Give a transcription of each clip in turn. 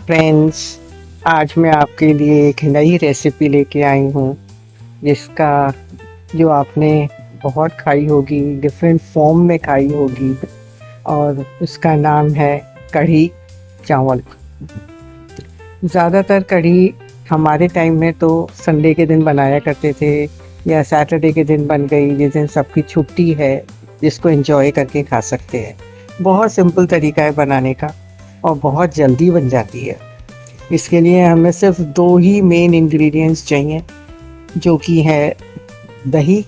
Friends, आज मैं आपके लिए एक नई रेसिपी लेके आई हूँ जिसका जो आपने बहुत खाई होगी, डिफरेंट फॉर्म में खाई होगी और उसका नाम है कढ़ी चावल। ज़्यादातर कढ़ी हमारे टाइम में तो संडे के दिन बनाया करते थे या सैटरडे के दिन बन गई जिस दिन सबकी छुट्टी है, जिसको एंजॉय करके खा सकते हैं। बहुत सिंपल तरीका है बनाने का और बहुत जल्दी बन जाती है। इसके लिए हमें सिर्फ 2 ही मेन इंग्रेडिएंट्स चाहिए, जो कि है दही,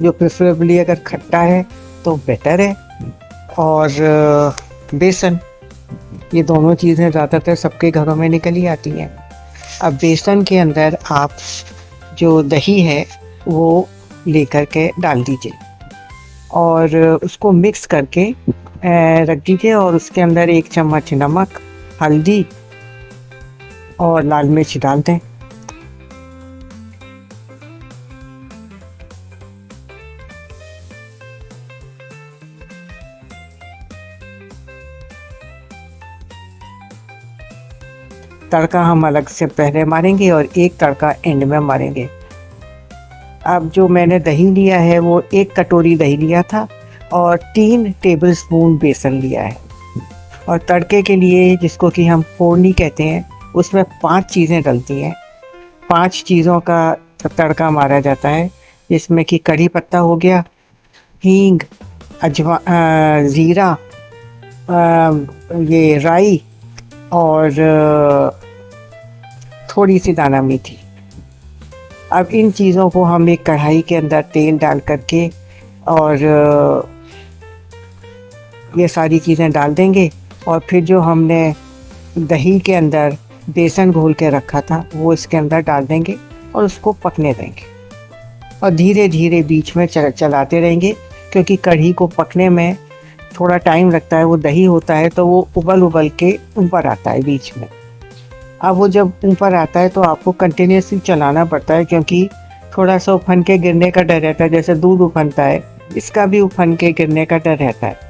जो प्रेफरेबली अगर खट्टा है तो बेटर है, और बेसन। ये दोनों चीज़ें ज़्यादातर सबके घरों में निकल ही आती हैं। अब बेसन के अंदर आप जो दही है वो लेकर के डाल दीजिए और उसको मिक्स करके रख दीजिए, और उसके अंदर 1 चम्मच नमक, हल्दी और लाल मिर्च डाल दें। तड़का हम अलग से पहले मारेंगे और एक तड़का एंड में मारेंगे। अब जो मैंने दही लिया है वो 1 कटोरी दही लिया था और 3 टेबलस्पून बेसन लिया है। और तड़के के लिए, जिसको कि हम फोड़नी कहते हैं, उसमें 5 चीज़ें डलती हैं। 5 चीज़ों का तड़का मारा जाता है, जिसमें कि कड़ी पत्ता हो गया, हींग, ज़ीरा, ये राई और थोड़ी सी दाना मेथी। अब इन चीज़ों को हम एक कढ़ाई के अंदर तेल डाल करके और ये सारी चीज़ें डाल देंगे, और फिर जो हमने दही के अंदर बेसन घोल के रखा था वो इसके अंदर डाल देंगे और उसको पकने देंगे। और धीरे धीरे बीच में चलाते रहेंगे, क्योंकि कढ़ी को पकने में थोड़ा टाइम लगता है। वो दही होता है तो वो उबल के ऊपर आता है बीच में। अब वो जब ऊपर आता है तो आपको कंटिन्यूसली चलाना पड़ता है, क्योंकि थोड़ा सा उफन के गिरने का डर रहता है। जैसे दूध उफनता है, इसका भी उफन के गिरने का डर रहता है।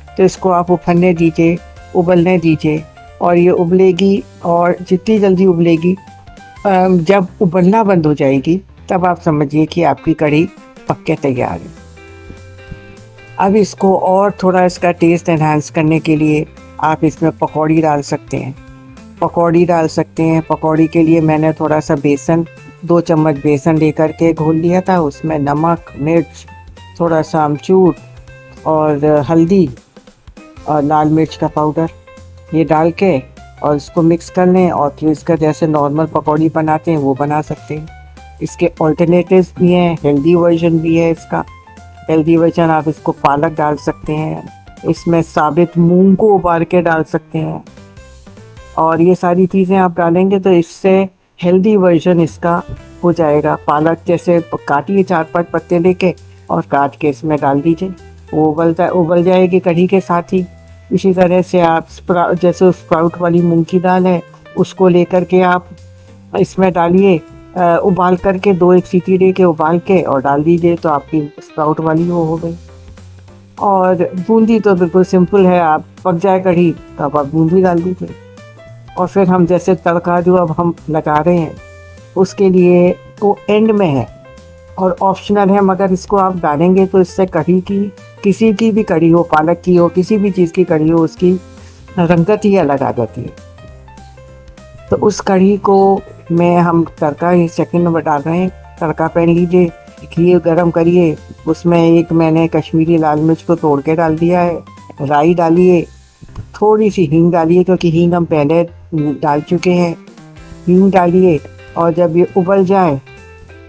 तो इसको आप उफनने दीजिए, उबलने दीजिए, और ये उबलेगी, और जितनी जल्दी उबलेगी, जब उबलना बंद हो जाएगी तब आप समझिए कि आपकी कढ़ी पक के तैयार है। अब इसको और थोड़ा इसका टेस्ट एनहांस करने के लिए आप इसमें पकौड़ी डाल सकते हैं। पकौड़ी के लिए मैंने थोड़ा सा बेसन, 2 चम्मच बेसन लेकर के घोल लिया था। उसमें नमक, मिर्च, थोड़ा सा अमचूर और हल्दी और लाल मिर्च का पाउडर, ये डाल के और इसको मिक्स कर लें। और फिर इसका जैसे नॉर्मल पकौड़ी बनाते हैं वो बना सकते हैं। इसके ऑल्टरनेटिव्स भी हैं, हेल्दी वर्जन भी है इसका। हेल्दी वर्जन आप इसको पालक डाल सकते हैं, इसमें साबित मूंग को उबाल के डाल सकते हैं, और ये सारी चीज़ें आप डालेंगे तो इससे हेल्दी वर्जन इसका हो जाएगा। पालक जैसे काटिए 4-5 पत्ते लेके और काट के इसमें डाल दीजिए, वो उबल जाएगी कढ़ी के साथ ही। इसी तरह से आप जैसे स्प्राउट वाली मूंग की दाल है, उसको लेकर के आप इसमें डालिए, उबाल करके 2-1 सीटी दे के उबाल के और डाल दीजिए, तो आपकी स्प्राउट वाली वो हो गई। और बूंदी तो बिल्कुल सिंपल है, आप पक जाए कढ़ी तो आप बूंदी डाल दीजिए। और फिर हम जैसे तड़का जो अब हम लगा रहे हैं उसके लिए वो एंड में है और ऑप्शनल है, मगर इसको आप डालेंगे तो इससे कढ़ी की, किसी की भी कढ़ी हो, पालक की हो, किसी भी चीज़ की कढ़ी हो, उसकी रंगत ही अलग आ जाती है। तो उस कढ़ी को में हम तड़का ही सेकंड नंबर डाल रहे हैं। तड़का पैन लीजिए, घी गरम करिए, उसमें एक मैंने कश्मीरी लाल मिर्च को तोड़ के डाल दिया है, राई डालिए, थोड़ी सी हींग डालिए, क्योंकि हींग हम पहले डाल चुके हैं। हींग डालिए और जब ये उबल जाए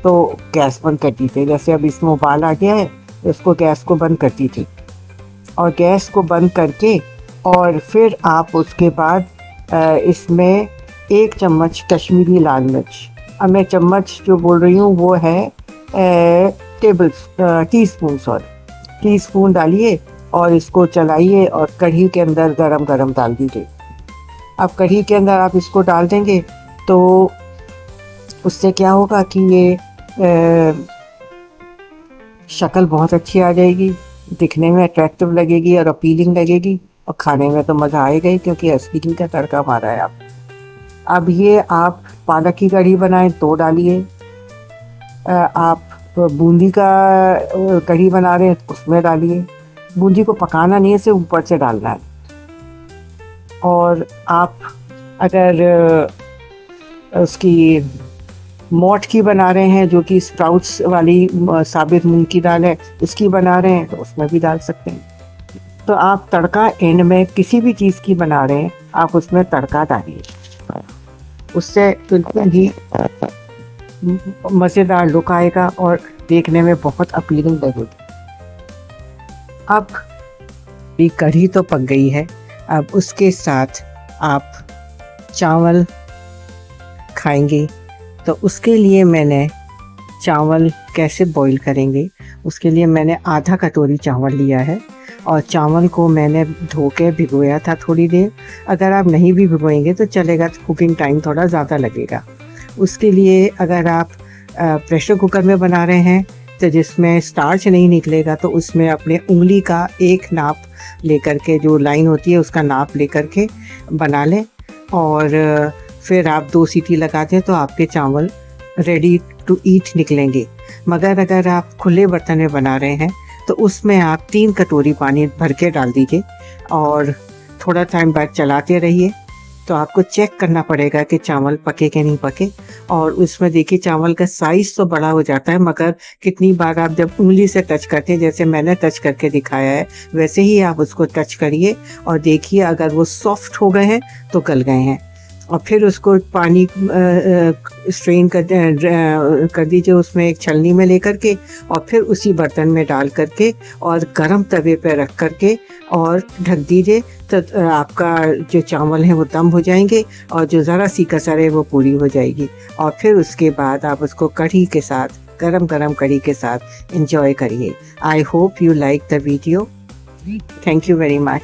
तो गैस बंद कर दीजिए। जैसे अब इसमें उबाल आ गया है तो इसको गैस को बंद कर दीजिए, और गैस को बंद करके और फिर आप उसके बाद इसमें 1 चम्मच कश्मीरी लाल मिर्च, अब मैं चम्मच जो बोल रही हूँ वो है टीस्पून डालिए और इसको चलाइए और कढ़ी के अंदर गरम डाल दीजिए। अब कढ़ी के अंदर आप इसको डाल देंगे तो उससे क्या होगा कि ये शक्ल बहुत अच्छी आ जाएगी, दिखने में अट्रैक्टिव लगेगी और अपीलिंग लगेगी, और खाने में तो मज़ा आएगा ही, क्योंकि असली घी का तड़का मारा है आप। अब ये आप पालक की कढ़ी बनाएं तो डालिए, आप बूंदी का कढ़ी बना रहे हैं तो उसमें डालिए। बूंदी को पकाना नहीं है, सिर्फ ऊपर से डालना है। और आप अगर उसकी मोठ की बना रहे हैं, जो कि स्प्राउट्स वाली साबित मूंग की दाल है, उसकी बना रहे हैं तो उसमें भी डाल सकते हैं। तो आप तड़का एंड में किसी भी चीज़ की बना रहे हैं, आप उसमें तड़का डालिए, उससे बिल्कुल ही मज़ेदार लुक आएगा और देखने में बहुत अपीलिंग लगेगी। अब ये कढ़ी तो पक गई है, अब उसके साथ आप चावल खाएंगे। तो उसके लिए मैंने चावल कैसे बॉईल करेंगे, उसके लिए मैंने आधा कटोरी चावल लिया है और चावल को मैंने धो के भिगोया था थोड़ी देर। अगर आप नहीं भी भिगोएंगे तो चलेगा, तो कुकिंग टाइम थोड़ा ज़्यादा लगेगा। उसके लिए अगर आप प्रेशर कुकर में बना रहे हैं तो जिसमें स्टार्च नहीं निकलेगा, तो उसमें अपने उंगली का एक नाप लेकर के, जो लाइन होती है उसका नाप लेकर के बना लें और फिर आप 2 सीटी लगा दें तो आपके चावल रेडी टू ईट निकलेंगे। मगर अगर आप खुले बर्तन में बना रहे हैं तो उसमें आप 3 कटोरी पानी भर के डाल दीजिए और थोड़ा टाइम बाद चलाते रहिए। तो आपको चेक करना पड़ेगा कि चावल पके कि नहीं पके। और उसमें देखिए चावल का साइज़ तो बड़ा हो जाता है, मगर कितनी बार आप जब उंगली से टच करते हैं, जैसे मैंने टच करके दिखाया है, वैसे ही आप उसको टच करिए और देखिए अगर वो सॉफ्ट हो गए हैं तो गल गए हैं। और फिर उसको पानी स्ट्रेन कर दीजिए उसमें एक छलनी में लेकर के, और फिर उसी बर्तन में डाल करके और गरम तवे पे रख करके और ढक दीजिए। तो आपका जो चावल है वो दम हो जाएंगे और जो ज़रा सी कसर है वो पूरी हो जाएगी। और फिर उसके बाद आप उसको कढ़ी के साथ, गरम गरम कढ़ी के साथ एंजॉय करिए। I hope you like the video. Thank you very much.